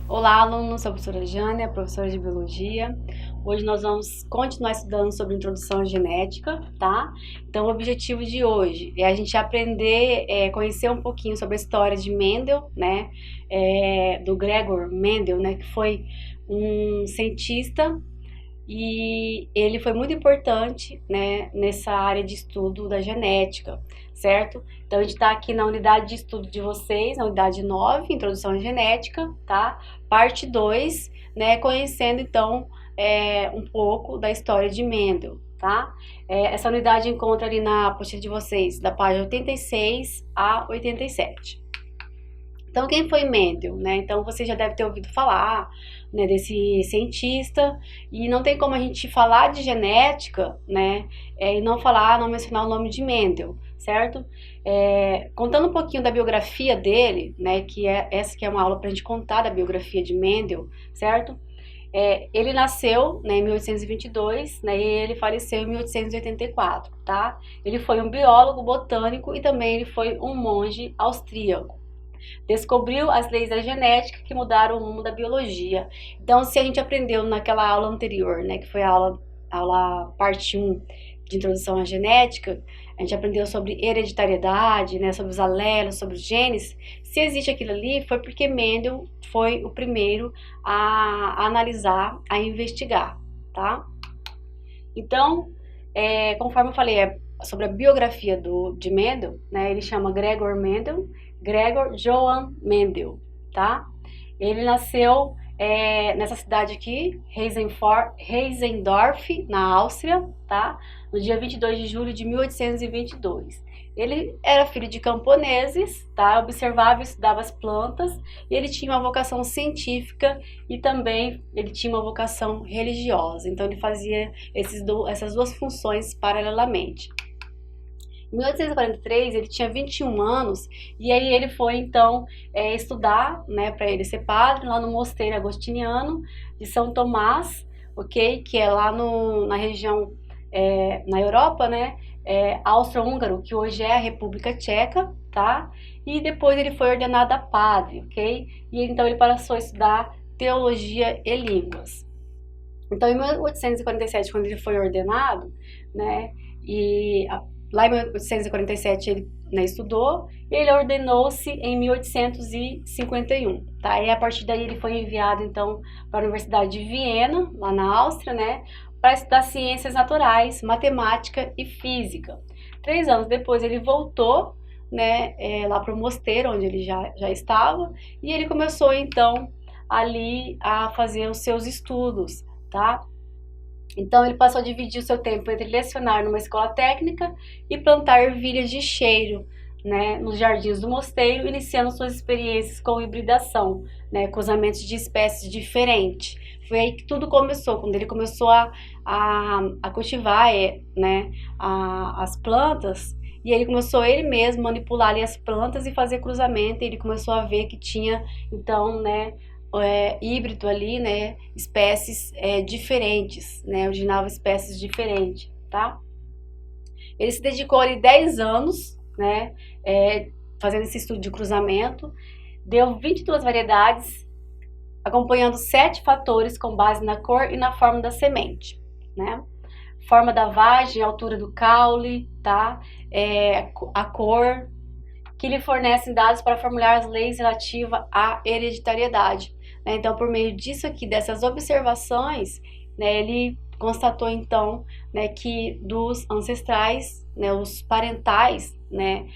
Olá, alunos, sou a professora Jânia, professora de Biologia. Hoje nós vamos continuar estudando sobre introdução à genética, tá? Então, o objetivo de hoje é a gente aprender, conhecer um pouquinho sobre a história de Mendel, né? Do Gregor Mendel, né? Que foi um cientista e ele foi muito importante, né, nessa área de estudo da genética, certo? Então, a gente está aqui na unidade de estudo de vocês, na unidade 9, Introdução à Genética, tá? Parte 2, né, conhecendo, então, um pouco da história de Mendel, tá? Essa unidade encontra ali na apostila de vocês, da página 86 a 87. Então, quem foi Mendel, né? Então, você já deve ter ouvido falar, né, desse cientista, e não tem como a gente falar de genética, né, e não mencionar o nome de Mendel, certo? Contando um pouquinho da biografia dele, né, essa que é uma aula para a gente contar da biografia de Mendel, certo? Ele nasceu, né, em 1822, né, e ele faleceu em 1884, tá? Ele foi um biólogo botânico e também ele foi um monge austríaco. Descobriu as leis da genética que mudaram o rumo da biologia. Então, se a gente aprendeu naquela aula anterior, né, que foi a aula parte 1 de introdução à genética, a gente aprendeu sobre hereditariedade, né, sobre os alelos, sobre os genes. Se existe aquilo ali, foi porque Mendel foi o primeiro a analisar, a investigar, tá? Então, conforme eu falei sobre a biografia de Mendel, né, ele chama Gregor Johann Mendel, tá? Ele nasceu nessa cidade aqui, Heisendorf, na Áustria, tá? No dia 22 de julho de 1822. Ele era filho de camponeses, tá? Observava e estudava as plantas, e ele tinha uma vocação científica e também ele tinha uma vocação religiosa. Então ele fazia essas duas funções paralelamente. Em 1843, ele tinha 21 anos e aí ele foi, então, estudar, né, para ele ser padre, lá no mosteiro agostiniano de São Tomás, ok? Que é lá na região, na Europa, né? Austro-Húngaro, que hoje é a República Tcheca, tá? E depois ele foi ordenado a padre, ok? E então ele passou a estudar teologia e línguas. Então, em 1847, quando ele foi ordenado, né, lá em 1847 ele, né, estudou e ele ordenou-se em 1851, tá? E a partir daí ele foi enviado, então, para a Universidade de Viena, lá na Áustria, né, para estudar ciências naturais, matemática e física. 3 anos depois ele voltou, né, lá para o mosteiro, onde ele já estava, e ele começou, então, ali a fazer os seus estudos, tá? Então, ele passou a dividir o seu tempo entre lecionar numa escola técnica e plantar ervilhas de cheiro, né, nos jardins do mosteiro, iniciando suas experiências com hibridação, né, cruzamentos de espécies diferentes. Foi aí que tudo começou, quando ele começou a cultivar, né, as plantas, e ele começou ele mesmo manipular ali as plantas e fazer cruzamento, e ele começou a ver que tinha, então, né, híbrido ali, né, espécies diferentes, né, originava espécies diferentes, tá? Ele se dedicou ali 10 anos, né, fazendo esse estudo de cruzamento, deu 22 variedades, acompanhando 7 fatores com base na cor e na forma da semente, né? Forma da vagem, altura do caule, tá? A cor, que lhe fornecem dados para formular as leis relativas à hereditariedade. Né? Então, por meio disso aqui, dessas observações, né, ele constatou, então, né, que dos ancestrais, né, os parentais, né,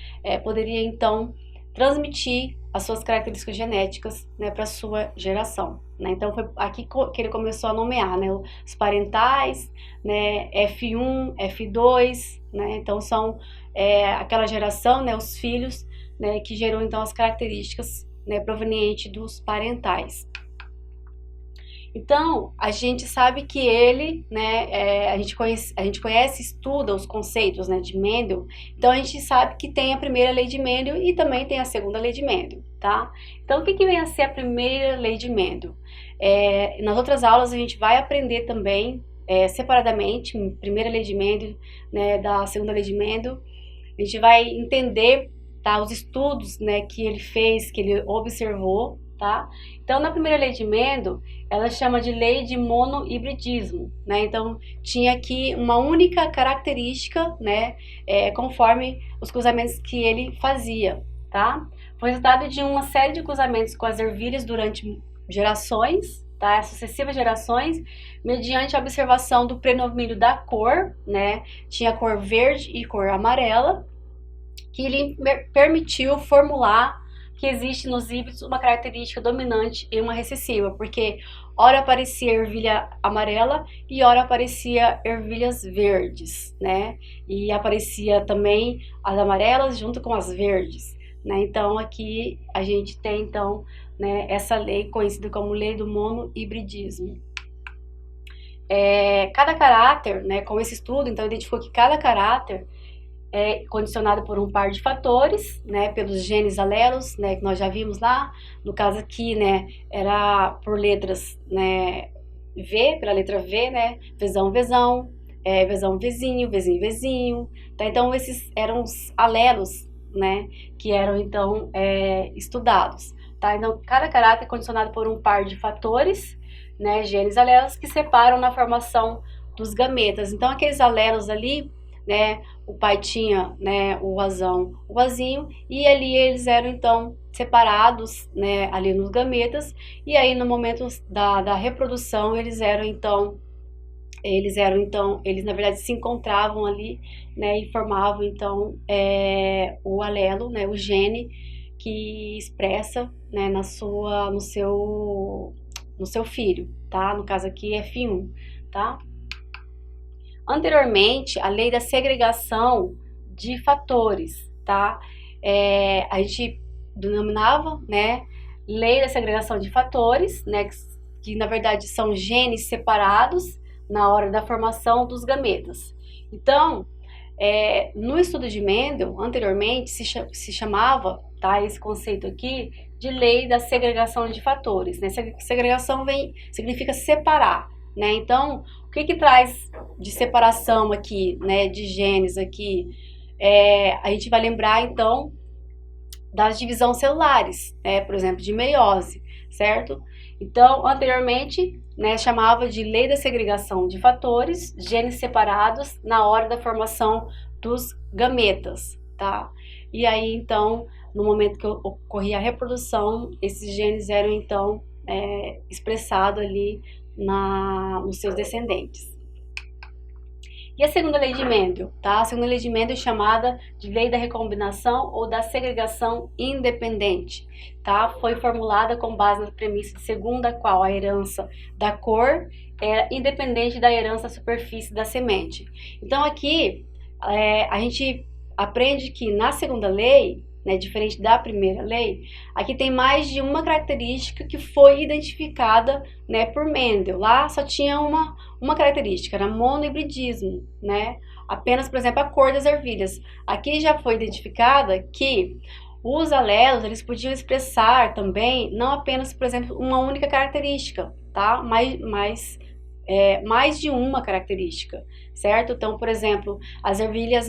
poderia, então, transmitir as suas características genéticas, né, para a sua geração. Né? Então, foi aqui que ele começou a nomear, né, os parentais, né, F1, F2, né, então são aquela geração, né, os filhos, né, que gerou então as características, né, provenientes dos parentais. Então, a gente sabe que ele, né, a gente conhece, estuda os conceitos, né, de Mendel, então a gente sabe que tem a primeira lei de Mendel e também tem a segunda lei de Mendel, tá? Então, o que que vem a ser a primeira lei de Mendel? Nas outras aulas a gente vai aprender também, separadamente, primeira lei de Mendel, né, da segunda lei de Mendel, a gente vai entender, tá, os estudos, né, que ele fez, que ele observou, tá? Então, na primeira lei de Mendel, ela chama de lei de monohibridismo, né? Então, tinha aqui uma única característica, né, conforme os cruzamentos que ele fazia, tá? Foi resultado de uma série de cruzamentos com as ervilhas durante gerações, tá? Sucessivas gerações, mediante a observação do predomínio da cor, né? Tinha cor verde e cor amarela, que lhe permitiu formular que existe nos híbridos uma característica dominante e uma recessiva, porque ora aparecia ervilha amarela e ora aparecia ervilhas verdes, né? E aparecia também as amarelas junto com as verdes, né? Então aqui a gente tem então, né, essa lei conhecida como lei do monohibridismo. Cada caráter, né, com esse estudo, então identificou que cada caráter é condicionado por um par de fatores, né, pelos genes alelos, né, que nós já vimos lá. No caso aqui, né, era por letras, né, V, pela letra V, né, Vzão, Vzão, Vzão, Vzinho, Vzinho, Vzinho. Tá? Então, esses eram os alelos, né, que eram, então, estudados. Tá? Então, cada caráter é condicionado por um par de fatores, né, genes alelos, que separam na formação dos gametas. Então, aqueles alelos ali, né, o pai tinha, né, o Azão, o Azinho, e ali eles eram então separados, né, ali nos gametas, e aí no momento da reprodução eles na verdade se encontravam ali, né, e formavam então o alelo, né, o gene que expressa, né, no seu filho, tá? No caso aqui F1, tá? Anteriormente, a lei da segregação de fatores, tá? A gente denominava, né, lei da segregação de fatores, né, que na verdade são genes separados na hora da formação dos gametas. Então, no estudo de Mendel, anteriormente, se chamava, tá, esse conceito aqui, de lei da segregação de fatores, né? Segregação significa separar, né? Então, o que traz de separação aqui, né, de genes aqui? A gente vai lembrar, então, das divisões celulares, né, por exemplo, de meiose, certo? Então, anteriormente, né, chamava de lei da segregação de fatores, genes separados na hora da formação dos gametas, tá? E aí, então, no momento que ocorria a reprodução, esses genes eram, então, expressados ali nos seus descendentes. E a segunda lei de Mendel, tá? A segunda lei de Mendel é chamada de lei da recombinação ou da segregação independente, tá? Foi formulada com base na premissa segundo a qual a herança da cor é independente da herança da superfície da semente. Então aqui a gente aprende que na segunda lei, né, diferente da primeira lei, aqui tem mais de uma característica que foi identificada, né, por Mendel. Lá só tinha uma característica, era monohibridismo, né? Apenas, por exemplo, a cor das ervilhas. Aqui já foi identificada que os alelos, eles podiam expressar também, não apenas, por exemplo, uma única característica, tá? Mais de uma característica, certo? Então, por exemplo, as ervilhas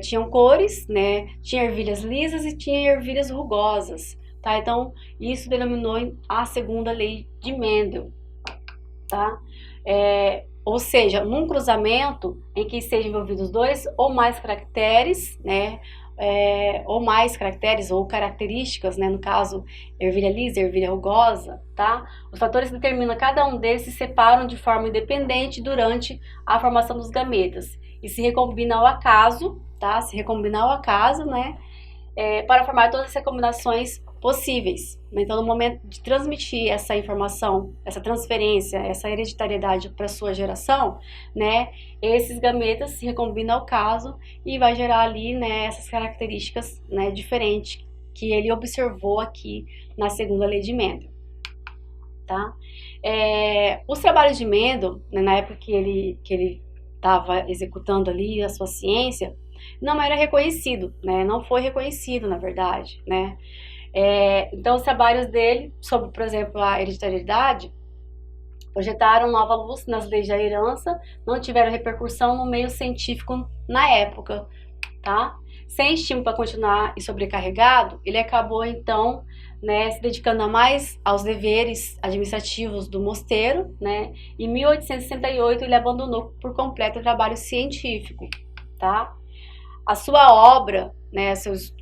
tinham cores, né? Tinha ervilhas lisas e tinha ervilhas rugosas, tá? Então, isso denominou a segunda lei de Mendel, tá? Ou seja, num cruzamento em que estejam envolvidos dois ou mais caracteres, né? Ou mais caracteres ou características, né? No caso, ervilha lisa, ervilha rugosa, tá? Os fatores que determinam cada um deles se separam de forma independente durante a formação dos gametas e se recombinam ao acaso, tá? Se recombinar ao acaso, né? Para formar todas as recombinações possíveis. Então, no momento de transmitir essa informação, essa transferência, essa hereditariedade para sua geração, né? Esses gametas se recombinam ao caso e vai gerar ali, né, essas características, né, diferentes que ele observou aqui na segunda lei de Mendel. tá? Os trabalhos de Mendel, né, na época que ele estava executando ali a sua ciência, não era reconhecido, né? Não foi reconhecido, na verdade, né? Então, os trabalhos dele sobre, por exemplo, a hereditariedade projetaram nova luz nas leis da herança, não tiveram repercussão no meio científico na época, tá? Sem estímulo para continuar e sobrecarregado, ele acabou então, né, se dedicando mais aos deveres administrativos do mosteiro, né? Em 1868 ele abandonou por completo o trabalho científico, tá? A sua obra, né, seus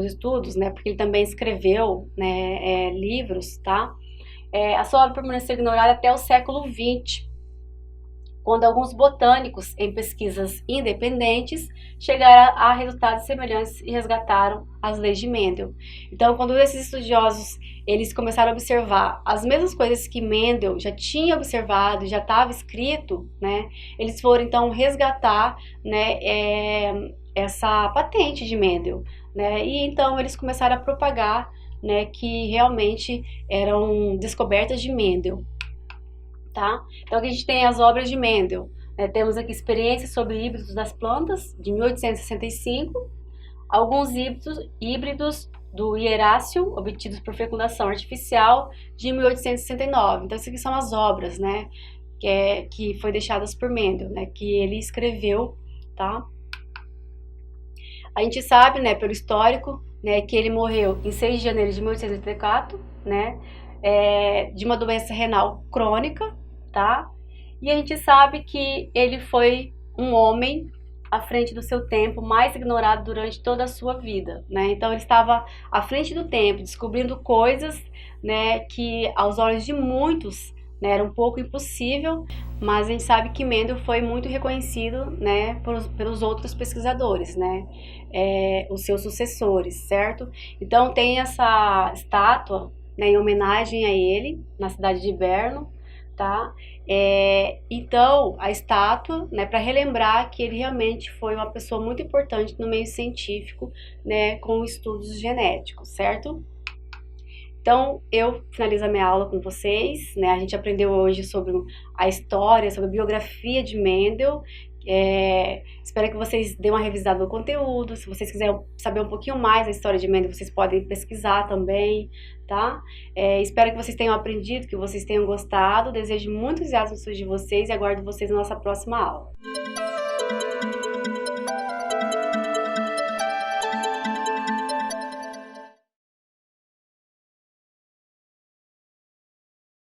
estudos, né, porque ele também escreveu, né, livros, tá? A sua obra permaneceu ignorada até o século XX, quando alguns botânicos, em pesquisas independentes, chegaram a resultados semelhantes e resgataram as leis de Mendel. Então, quando esses estudiosos eles começaram a observar as mesmas coisas que Mendel já tinha observado, já estava escrito, né, eles foram então resgatar, né, essa patente de Mendel, né, e então eles começaram a propagar, né, que realmente eram descobertas de Mendel. Tá? Então aqui a gente tem as obras de Mendel, né? Temos aqui Experiências sobre híbridos das plantas, de 1865, alguns híbridos do hieráceo, obtidos por fecundação artificial, de 1869. Então essas aqui são as obras, né, que foi deixadas por Mendel, né, que ele escreveu, tá? A gente sabe, né, pelo histórico, né, que ele morreu em 6 de janeiro de 1884, né, de uma doença renal crônica, tá? E a gente sabe que ele foi um homem à frente do seu tempo, mais ignorado durante toda a sua vida, né? Então ele estava à frente do tempo, descobrindo coisas, né, que aos olhos de muitos, né, era um pouco impossível, mas a gente sabe que Mendel foi muito reconhecido, né, pelos outros pesquisadores, né, os seus sucessores, certo? Então tem essa estátua, né, em homenagem a ele, na cidade de Berno, tá? Então, a estátua, né, para relembrar que ele realmente foi uma pessoa muito importante no meio científico, né, com estudos genéticos, certo? Então, eu finalizo a minha aula com vocês, né? A gente aprendeu hoje sobre a história, sobre a biografia de Mendel. Espero que vocês dêem uma revisada no conteúdo. Se vocês quiserem saber um pouquinho mais da história de Mendel, vocês podem pesquisar também, tá? Espero que vocês tenham aprendido, que vocês tenham gostado. Desejo muitos sucesso de vocês e aguardo vocês na nossa próxima aula.